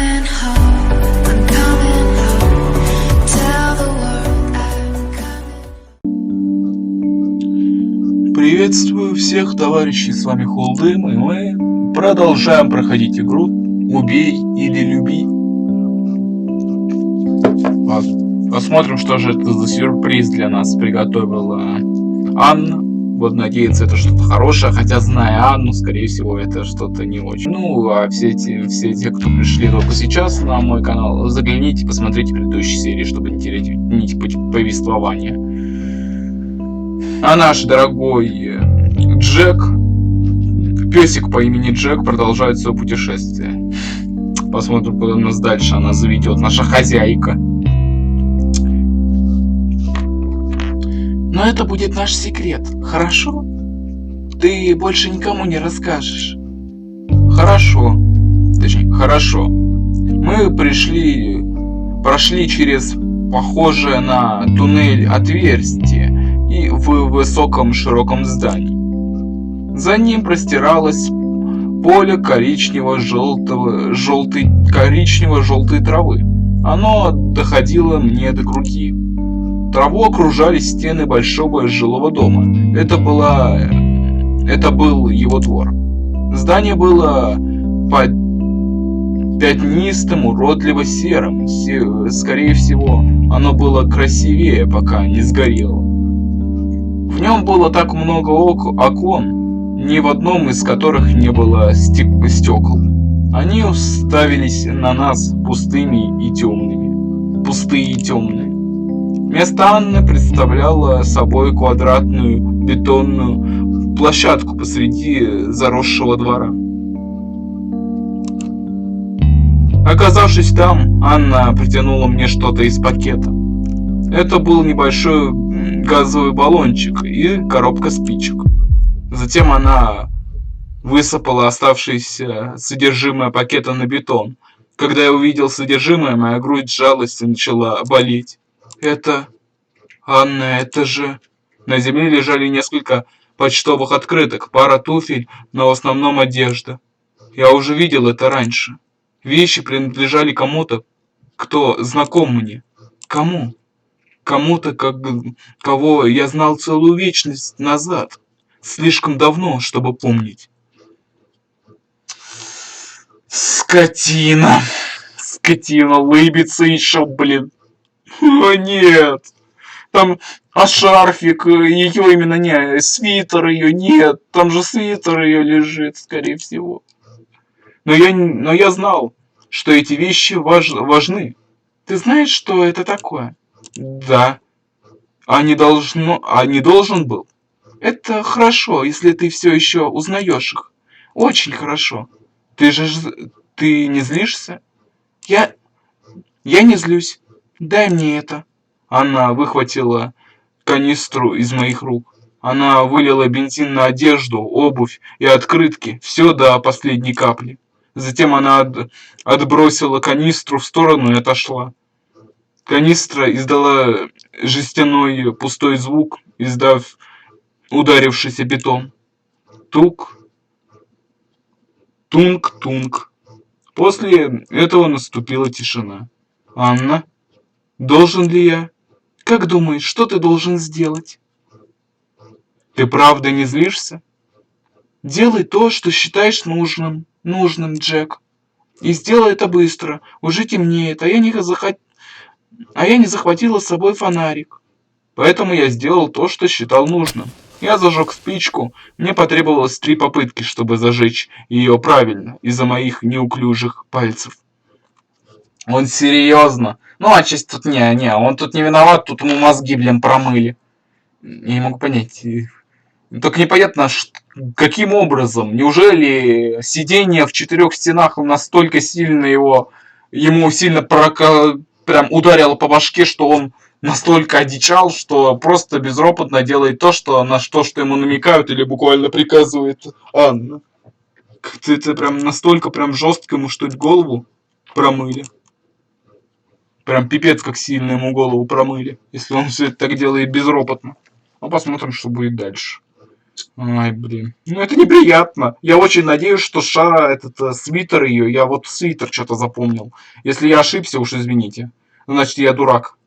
coming home, I'm coming home. Tell the world I'm coming. Приветствую всех, товарищи, с вами Холдым, и мы продолжаем проходить игру «Убей или люби». Посмотрим, что же это за сюрприз для нас приготовила Анна. Вот надеяться, это что-то хорошее, хотя, зная Анну, скорее всего, это что-то не очень. Ну, а все те, кто пришли только сейчас на мой канал, загляните, посмотрите предыдущие серии, чтобы не терять нить повествования. А наш дорогой Джек, песик по имени Джек, продолжает свое путешествие. Посмотрим, куда нас дальше она заведет, наша хозяйка. Но это будет наш секрет, хорошо? Ты больше никому не расскажешь. Хорошо. Точнее, хорошо. Мы прошли через похожее на туннель отверстие и в высоком широком здании. За ним простиралось поле коричнево-желтой травы. Оно доходило мне до груди. Траву окружали стены большого жилого дома. Это был его двор. Здание было пятнистым, уродливо серым. Скорее всего, оно было красивее, пока не сгорело. В нем было так много окон, ни в одном из которых не было стекол. Они уставились на нас пустые и темные. Место Анны представляло собой квадратную бетонную площадку посреди заросшего двора. Оказавшись там, Анна протянула мне что-то из пакета. Это был небольшой газовый баллончик и коробка спичек. Затем она высыпала оставшееся содержимое пакета на бетон. Когда я увидел содержимое, моя грудь сжалась и начала болеть. Анна, это же... На земле лежали несколько почтовых открыток, пара туфель, но в основном одежда. Я уже видел это раньше. Вещи принадлежали кому-то, кто знаком мне. Кому? Кому-то, кого я знал целую вечность назад. Слишком давно, чтобы помнить. Скотина, лыбится еще, блин. О, нет. Там шарфик, ее именно не, свитер ее нет. Там же свитер ее лежит, скорее всего. Но я знал, что эти вещи важны. Ты знаешь, что это такое? Да. А не должен был? Это хорошо, если ты все еще узнаешь их. Очень хорошо. Ты не злишься? Я не злюсь. Дай мне это. Она выхватила канистру из моих рук. Она вылила бензин на одежду, обувь и открытки, все до последней капли. Затем она отбросила канистру в сторону и отошла. Канистра издала жестяной пустой звук, издав ударившийся бетон. Тук, тунг-тунг. После этого наступила тишина. Анна, должен ли я? Как думаешь, что ты должен сделать? Ты правда не злишься? Делай то, что считаешь нужным, Джек. И сделай это быстро. Уже темнеет, а я не захватила с собой фонарик. Поэтому я сделал то, что считал нужным. Я зажег спичку. Мне потребовалось 3 попытки, чтобы зажечь ее правильно, из-за моих неуклюжих пальцев. Он серьезно? Ну, отчасти тут он тут не виноват, тут ему мозги, блин, промыли. Я не могу понять. Только непонятно, каким образом. Неужели сидение в 4 стенах настолько сильно ему сильно прям ударило по башке, что он настолько одичал, что просто безропотно делает то, что ему намекают или буквально приказывает Анна. Это прям настолько прям жестко ему, что голову промыли. Прям пипец, как сильно ему голову промыли, если он все это так делает безропотно. Ну, посмотрим, что будет дальше. Ай, блин. Ну это неприятно. Я очень надеюсь, что свитер ее, я вот свитер что-то запомнил. Если я ошибся, уж извините. Значит, я дурак.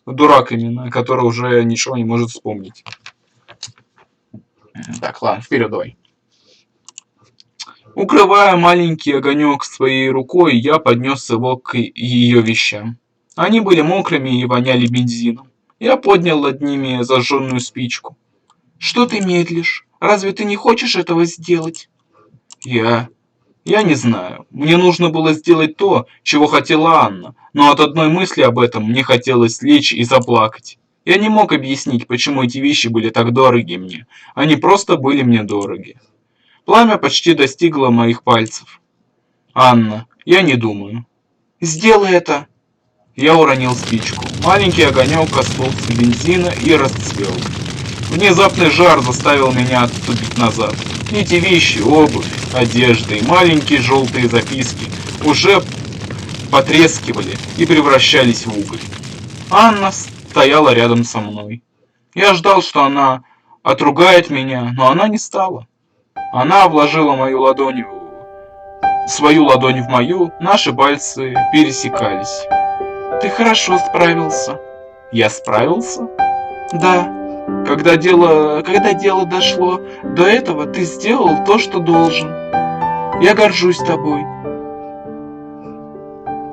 Дурак именно, который уже ничего не может вспомнить. Так, ладно, вперед давай. Укрывая маленький огонек своей рукой, я поднес его к ее вещам. Они были мокрыми и воняли бензином. Я поднял над ними зажженную спичку. «Что ты медлишь? Разве ты не хочешь этого сделать?» Я не знаю. Мне нужно было сделать то, чего хотела Анна, но от одной мысли об этом мне хотелось лечь и заплакать. Я не мог объяснить, почему эти вещи были так дороги мне. Они просто были мне дороги. Пламя почти достигло моих пальцев. «Анна, я не думаю». «Сделай это!» Я уронил спичку. Маленький огонек коснулся бензина и расцвел. Внезапный жар заставил меня отступить назад. Эти вещи, обувь, одежда и маленькие желтые записки уже потрескивали и превращались в уголь. Анна стояла рядом со мной. Я ждал, что она отругает меня, но она не стала. Она вложила свою ладонь в мою, наши пальцы пересекались. «Ты хорошо справился». «Я справился?» «Да. Когда дело дошло до этого, ты сделал то, что должен. Я горжусь тобой».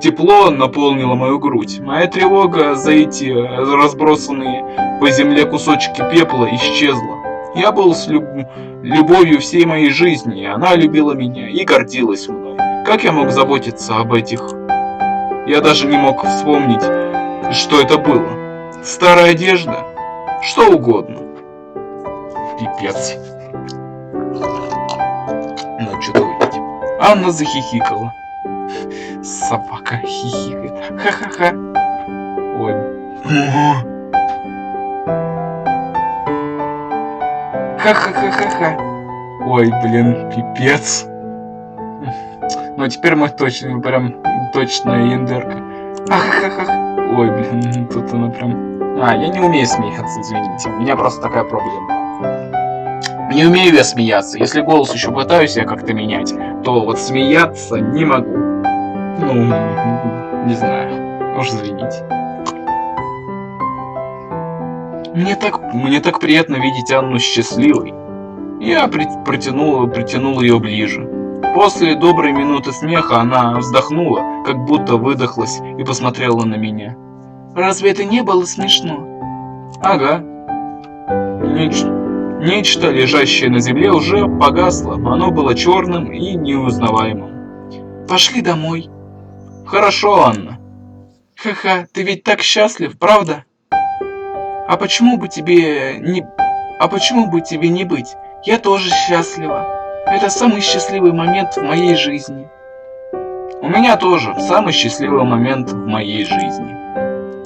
Тепло наполнило мою грудь. Моя тревога за эти разбросанные по земле кусочки пепла исчезла. Я был с любовью всей моей жизни, и она любила меня и гордилась мной. Как я мог заботиться об этих? Я даже не мог вспомнить, что это было. Старая одежда? Что угодно. Пипец. Надо что-то выпить. Анна захихикала. Собака хихикает. Ха-ха-ха. Ой. Ха-ха-ха-ха-ха. Ой, блин, пипец. Ну теперь мы точно, прям точно яндерка. Ах-ха-ха. Ой, блин, тут она прям... я не умею смеяться, извините. У меня просто такая проблема. Не умею я смеяться. Если голос еще пытаюсь я как-то менять, то вот смеяться не могу. Ну, не знаю. Уж извините. Мне так приятно видеть Анну счастливой. Я притянул ее ближе. После доброй минуты смеха она вздохнула, как будто выдохлась, и посмотрела на меня. «Разве это не было смешно?» «Ага». Нечто, лежащее на земле, уже погасло. Оно было черным и неузнаваемым. «Пошли домой». «Хорошо, Анна». «Ха-ха, ты ведь так счастлив, правда?» А почему бы тебе не быть? Я тоже счастлива. Это самый счастливый момент в моей жизни. У меня тоже самый счастливый момент в моей жизни.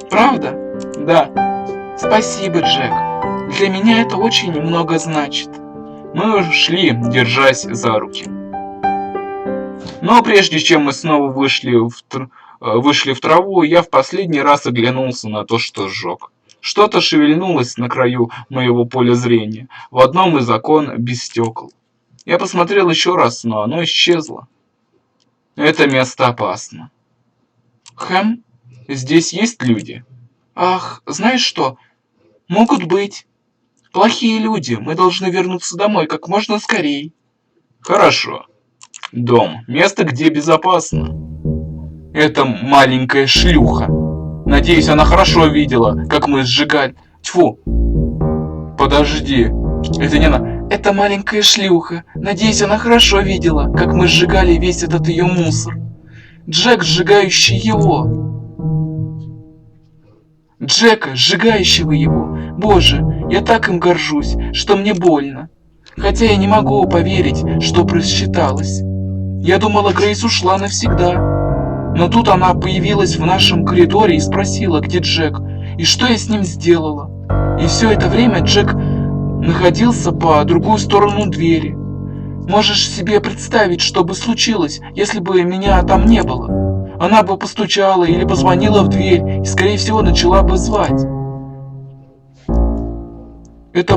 Правда? Да. Спасибо, Джек. Для меня это очень много значит. Мы шли, держась за руки. Но прежде чем мы снова вышли в траву, я в последний раз оглянулся на то, что сжег. Что-то шевельнулось на краю моего поля зрения, в одном из окон без стекол. Я посмотрел еще раз, но оно исчезло. Это место опасно. Хэм, здесь есть люди? Ах, знаешь что? Могут быть. Плохие люди, мы должны вернуться домой как можно скорее. Хорошо. Дом, место, где безопасно. Это маленькая шлюха. Надеюсь, она хорошо видела, как мы сжигали. Тьфу. Подожди. Это не она. Это маленькая шлюха. Надеюсь, она хорошо видела, как мы сжигали весь этот ее мусор. Джек, сжигающий его. Джека, сжигающего его. Боже, я так им горжусь, что мне больно. Хотя я не могу поверить, что просчиталась. Я думала, Грейс ушла навсегда. Но тут она появилась в нашем коридоре и спросила, где Джек, и что я с ним сделала. И все это время Джек находился по другую сторону двери. Можешь себе представить, что бы случилось, если бы меня там не было? Она бы постучала или позвонила в дверь и, скорее всего, начала бы звать. Это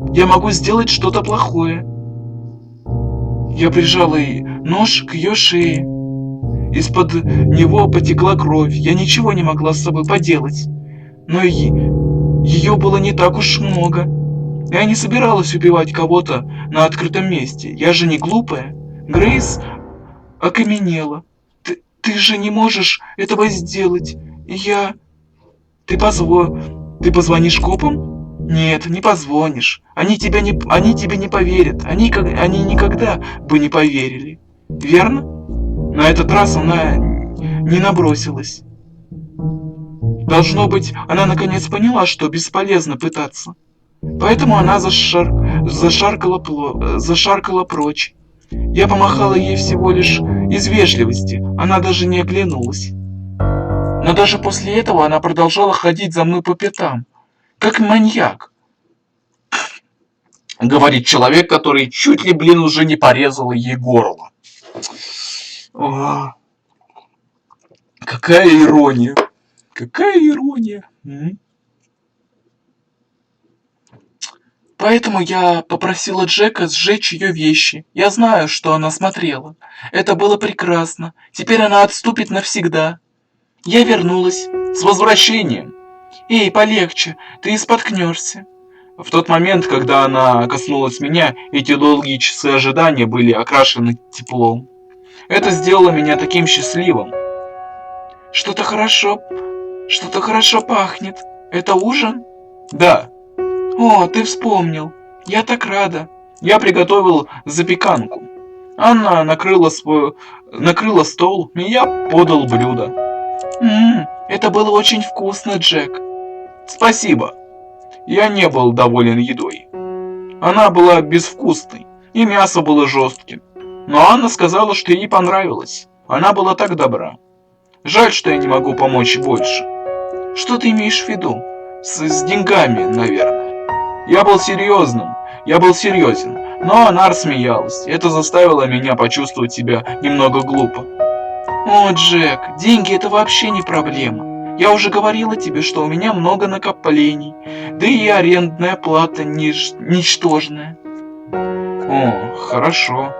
я могу сделать что-то плохое. Я прижала нож к ее шее. Из-под него потекла кровь. Я ничего не могла с собой поделать. Но ее было не так уж много. Я не собиралась убивать кого-то на открытом месте. Я же не глупая. Грейс окаменела. Ты же не можешь этого сделать. Я... Ты Ты позвонишь копам? Нет, не позвонишь. Они тебе не поверят. Они никогда бы не поверили. Верно? На этот раз она не набросилась. Должно быть, она наконец поняла, что бесполезно пытаться. Поэтому она зашаркала прочь. Я помахала ей всего лишь из вежливости, она даже не оглянулась. Но даже после этого она продолжала ходить за мной по пятам, как маньяк. Говорит человек, который чуть ли, блин, уже не порезал ей горло. О, какая ирония. Какая ирония. Поэтому я попросила Джека сжечь ее вещи. Я знаю, что она смотрела. Это было прекрасно. Теперь она отступит навсегда. Я вернулась. С возвращением. Эй, полегче, ты споткнешься. В тот момент, когда она коснулась меня, эти долгие часы ожидания были окрашены теплом. Это сделало меня таким счастливым. Что-то хорошо пахнет. Это ужин? Да. О, ты вспомнил. Я так рада. Я приготовил запеканку. Анна накрыла стол, и я подал блюдо. Это было очень вкусно, Джек. Спасибо. Я не был доволен едой. Она была безвкусной, и мясо было жестким. Но Анна сказала, что ей понравилось. Она была так добра. Жаль, что я не могу помочь больше. Что ты имеешь в виду? С деньгами, наверное. Я был серьезен, но она рассмеялась. Это заставило меня почувствовать себя немного глупо. О, Джек, деньги это вообще не проблема. Я уже говорила тебе, что у меня много накоплений, да и арендная плата ничтожная. О, хорошо.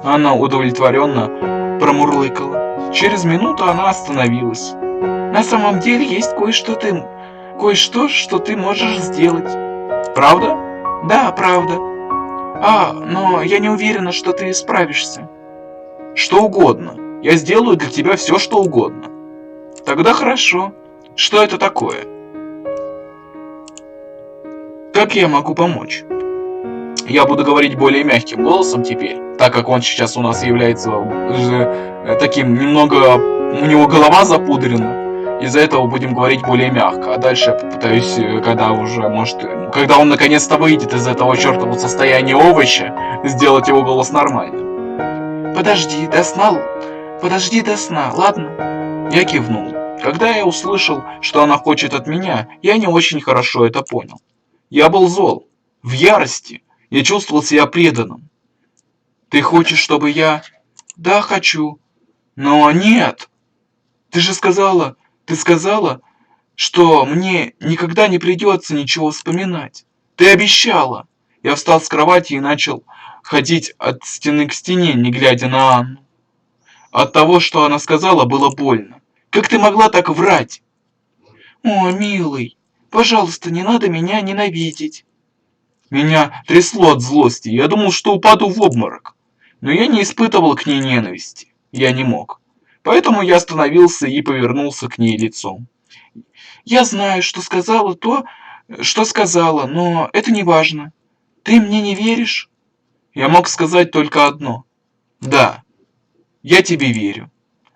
Она удовлетворенно промурлыкала. Через минуту она остановилась. На самом деле есть кое-что, что ты можешь сделать. Правда? Да, правда. Но я не уверена, что ты справишься. Что угодно. Я сделаю для тебя все, что угодно. Тогда хорошо. Что это такое? Как я могу помочь? Я буду говорить более мягким голосом теперь, так как он сейчас у нас является таким немного... У него голова запудрена. Из-за этого будем говорить более мягко. А дальше я попытаюсь, когда он наконец-то выйдет из этого чертового состояния овоща, сделать его голос нормальным. Подожди до сна, ладно? Я кивнул. Когда я услышал, что она хочет от меня, я не очень хорошо это понял. Я был зол, в ярости. Я чувствовал себя преданным. Ты хочешь, чтобы я... Да, хочу. Но нет. Ты сказала, что мне никогда не придется ничего вспоминать. Ты обещала. Я встал с кровати и начал ходить от стены к стене, не глядя на Анну. От того, что она сказала, было больно. Как ты могла так врать? О, милый, пожалуйста, не надо меня ненавидеть. Меня трясло от злости, я думал, что упаду в обморок. Но я не испытывал к ней ненависти. Я не мог. Поэтому я остановился и повернулся к ней лицом. Я знаю, что сказала то, что сказала, но это не важно. Ты мне не веришь? Я мог сказать только одно. Да, я тебе верю.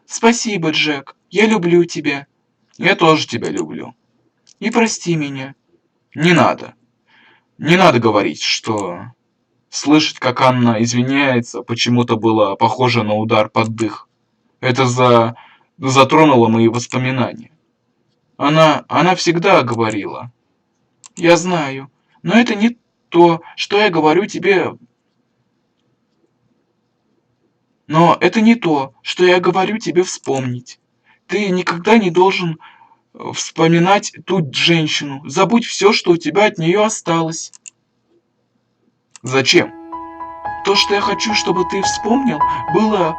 Спасибо, Джек. Я люблю тебя. Я тоже тебя люблю. И прости меня. Не надо. Не надо говорить, что... Слышать, как Анна извиняется, почему-то было похоже на удар под дых. Это затронуло мои воспоминания. Она всегда говорила. Я знаю, но это не то, что я говорю тебе... Но это не то, что я говорю тебе вспомнить. Ты никогда не должен вспоминать ту женщину. Забудь все, что у тебя от нее осталось. Зачем? То, что я хочу, чтобы ты вспомнил, было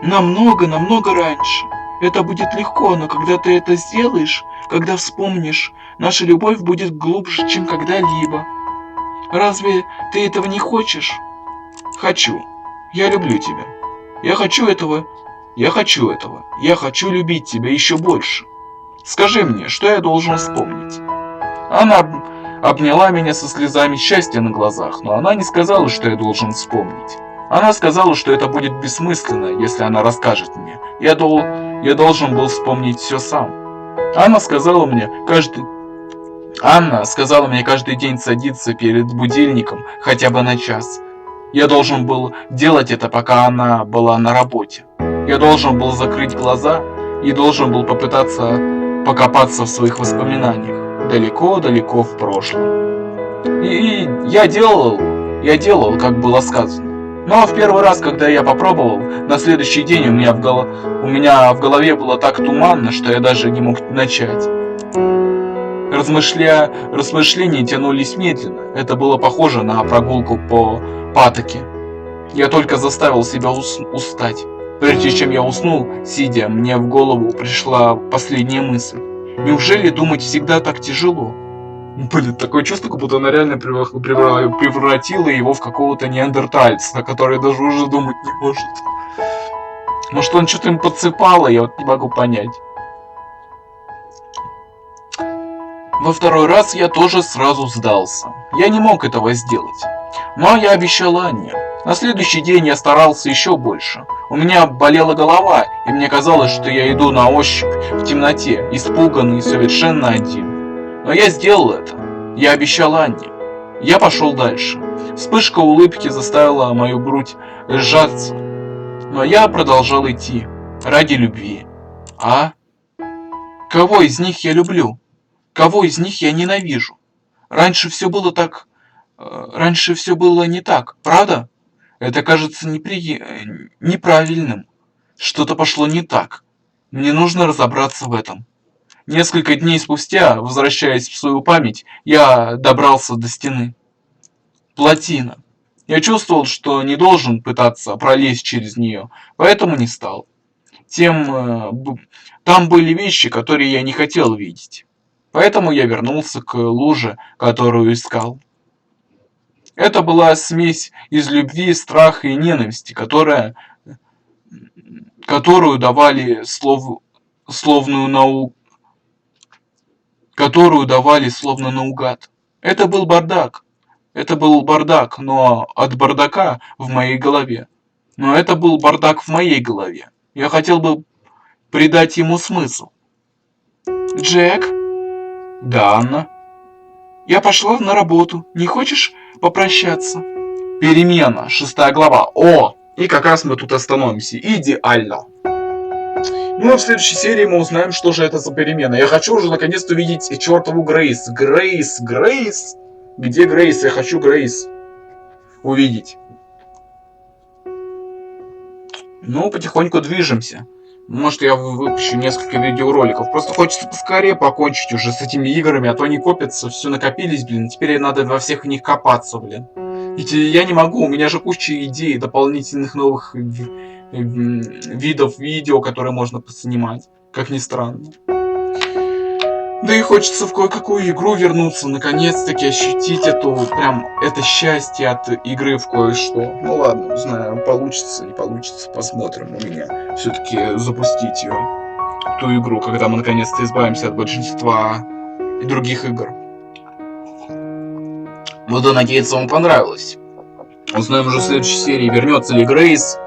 намного раньше. Это будет легко, но когда ты это сделаешь, когда вспомнишь, наша любовь будет глубже, чем когда-либо. Разве ты этого не хочешь? Хочу. Я люблю тебя. Я хочу этого. Я хочу этого. Я хочу любить тебя еще больше. Скажи мне, что я должен вспомнить? Она обняла меня со слезами счастья на глазах, но она не сказала, что я должен вспомнить. Она сказала, что это будет бессмысленно, если она расскажет мне. Я должен был вспомнить все сам. Анна сказала мне каждый день садиться перед будильником хотя бы на час. Я должен был делать это, пока она была на работе. Я должен был закрыть глаза и должен был попытаться покопаться в своих воспоминаниях, далеко в прошлом. И я делал, как было сказано. Но в первый раз, когда я попробовал, на следующий день у меня в голове было так туманно, что я даже не мог начать. Размышления тянулись медленно. Это было похоже на прогулку по патоке. Я только заставил себя устать. Прежде чем я уснул, сидя, мне в голову пришла последняя мысль. Неужели думать всегда так тяжело? Блин, такое чувство, как будто она реально превратила его в какого-то неандертальца, который даже уже думать не может. Может, он что-то им подсыпало, я вот не могу понять. Во второй раз я тоже сразу сдался. Я не мог этого сделать. Но я обещал Анне. На следующий день я старался еще больше. У меня болела голова, и мне казалось, что я иду на ощупь в темноте, испуганный, совершенно один. Но я сделал это. Я обещал Анне. Я пошел дальше. Вспышка улыбки заставила мою грудь сжаться. Но я продолжал идти. Ради любви. А? Кого из них я люблю? Кого из них я ненавижу? Раньше все было не так, правда? Это кажется неправильным. Что-то пошло не так. Мне нужно разобраться в этом. Несколько дней спустя, возвращаясь в свою память, я добрался до стены. Плотина. Я чувствовал, что не должен пытаться пролезть через нее, поэтому не стал. Там были вещи, которые я не хотел видеть. Поэтому я вернулся к луже, которую искал. Это была смесь из любви, страха и ненависти, которую давали словно наугад. Это был бардак, но от бардака в моей голове. Но это был бардак в моей голове. Я хотел бы придать ему смысл. Джек? Да, Анна. Я пошла на работу. Не хочешь попрощаться? Перемена, 6 глава. О! И как раз мы тут остановимся. Идеально. Ну а в следующей серии мы узнаем, что же это за перемена. Я хочу уже наконец-то увидеть чертову Грейс. Грейс. Где Грейс? Я хочу Грейс увидеть. Ну, потихоньку движемся. Может, я выпущу несколько видеороликов. Просто хочется поскорее покончить уже с этими играми, а то они копятся, все накопились, блин. Теперь надо во всех них копаться, блин. Ведь я не могу, у меня же куча идей, дополнительных новых видов видео, которые можно поснимать, как ни странно. Да и хочется в кое-какую игру вернуться, наконец-таки ощутить это счастье от игры в кое-что. Ну ладно, не знаю, получится, не получится, посмотрим у меня. Все-таки запустить ее, ту игру, когда мы наконец-то избавимся от большинства других игр. Буду надеяться, вам понравилось. Узнаем уже в следующей серии, вернется ли Грейс.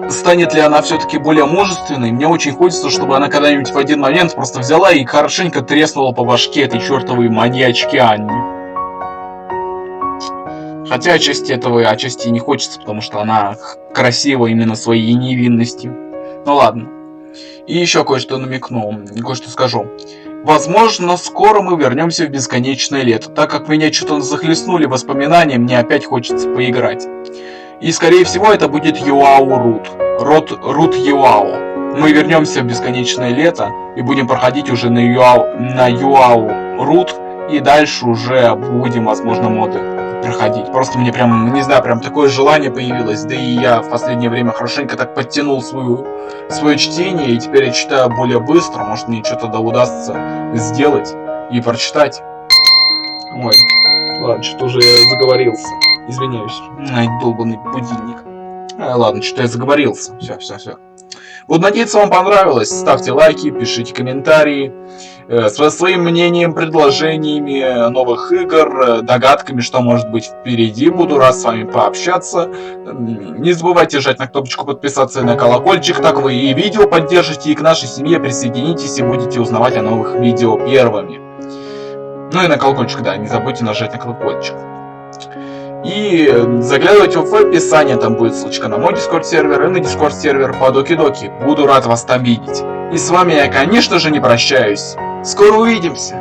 Станет ли она все-таки более мужественной? Мне очень хочется, чтобы она когда-нибудь в один момент просто взяла и хорошенько треснула по башке этой чертовой маньячки Анне. Хотя отчасти не хочется, потому что она красива именно своей невинностью. Ну ладно. И еще кое-что намекну, кое-что скажу. Возможно, скоро мы вернемся в бесконечное лето, так как меня что-то захлестнули воспоминания, мне опять хочется поиграть. И скорее всего это будет Юау Рут Юау. Мы вернемся в бесконечное лето и будем проходить уже на Юау Рут И дальше уже будем, возможно, моды проходить. Просто мне прям, не знаю, прям такое желание появилось. Да и я в последнее время хорошенько так подтянул свое чтение, и теперь я читаю более быстро. Может, мне что-то да удастся сделать и прочитать. Ой, ладно, что-то уже я заговорился. Извиняюсь. Ай, долбанный будильник. Ладно, что-то я заговорился. Все. Буду надеяться, вам понравилось. Ставьте лайки, пишите комментарии. Со своим мнением, предложениями новых игр, догадками, что может быть впереди. Буду рад с вами пообщаться. Не забывайте жать на кнопочку подписаться и на колокольчик. Так вы и видео поддержите, и к нашей семье присоединитесь, и будете узнавать о новых видео первыми. Ну и на колокольчик, да, не забудьте нажать на колокольчик. И заглядывайте в описание, там будет ссылочка на мой Discord сервер и на Discord сервер по Доки-Доки. Буду рад вас там видеть. И с вами я, конечно же, не прощаюсь. Скоро увидимся!